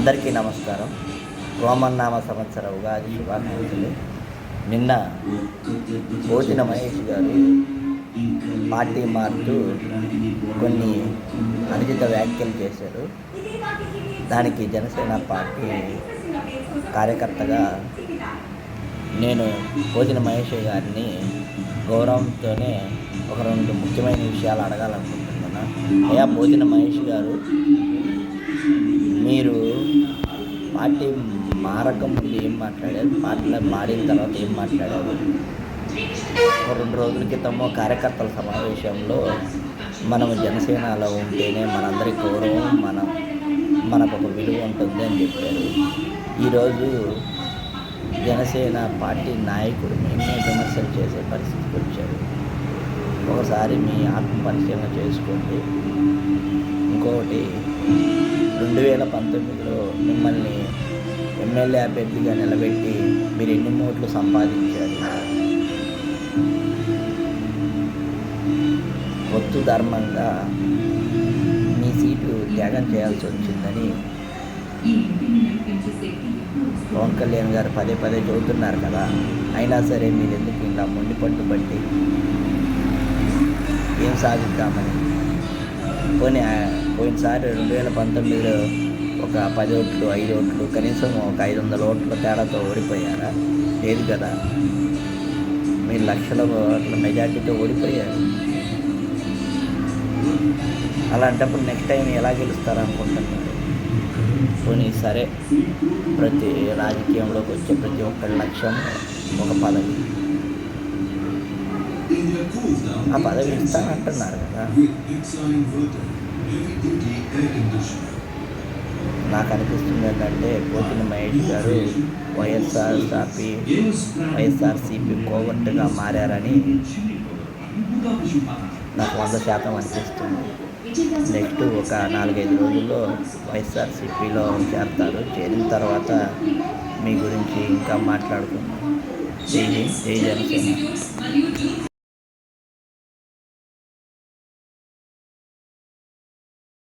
అందరికీ నమస్కారం. రోమన్నామ సంవత్సర ఉగాది శుభాకాంక్షలు. నిన్న భోజన మహేష్ గారు పార్టీ మారుతూ కొన్ని అనుచిత వ్యాఖ్యలు చేశారు. దానికి జనసేన పార్టీ కార్యకర్తగా నేను భోజన మహేష్ గారిని గౌరవంతోనే ఒక రెండు ముఖ్యమైన విషయాలు అడగాలనుకుంటున్నాను. అయ్యా భోజన మహేష్ గారు, మీరు పార్టీ మారక ముందు ఏం మాట్లాడారు, పార్టీ మారిన తర్వాత ఏం మాట్లాడారు? ఒక 2 రోజుల క్రితము కార్యకర్తల సమావేశంలో మనము జనసేనలో ఉంటేనే మనందరి గౌరవం, మనకు ఒక విలువ ఉంటుంది అని చెప్పారు. ఈరోజు జనసేన పార్టీ నాయకుడు మేమే విమర్శలు చేసే పరిస్థితికి వచ్చారు. ఒకసారి మీ ఆత్మ పరిశీలన చేసుకోండి. ఇంకొకటి, 2019లో మిమ్మల్ని ఎమ్మెల్యే అభ్యర్థిగా నిలబెట్టి మీరు ఎన్ని ఓట్లు సంపాదించారు? వత్తు ధర్మంగా మీ సీటు త్యాగం చేయాల్సి వచ్చిందని పవన్ కళ్యాణ్ గారు పదే చెబుతున్నారు కదా. అయినా సరే మీరు ఎందుకు ఇంకా మొండి పట్టుబట్టి ఏం సాధిద్దామని? పోయినసారి 2019లో ఒక 10 ఓట్లు 5 ఓట్లు కనీసం ఒక 500 ఓట్ల తేడాతో ఓడిపోయారా? లేదు కదా. మీరు లక్షల ఓట్ల మెజార్టీతో ఓడిపోయారు. అలాంటప్పుడు నెక్స్ట్ టైం ఎలా గెలుస్తారనుకుంటున్నారు? పోనీ సరే, ప్రతి రాజకీయంలోకి వచ్చే ప్రతి ఒక్కరి లక్ష్యం ఒక పదవి. ఆ పదవి ఇస్తానంటున్నారు కదా. నాకు అనిపిస్తుంది ఏంటంటే భోజన మహేష్ గారు వైఎస్ఆర్సీపీ కోవట్టుగా మారారని నాకు 100% అనిపిస్తుంది. నెక్స్ట్ ఒక 4-5 రోజుల్లో వైఎస్ఆర్సీపీలో చేరతారు. చేరిన తర్వాత మీ గురించి ఇంకా మాట్లాడుకుందాం. జై జనసేన.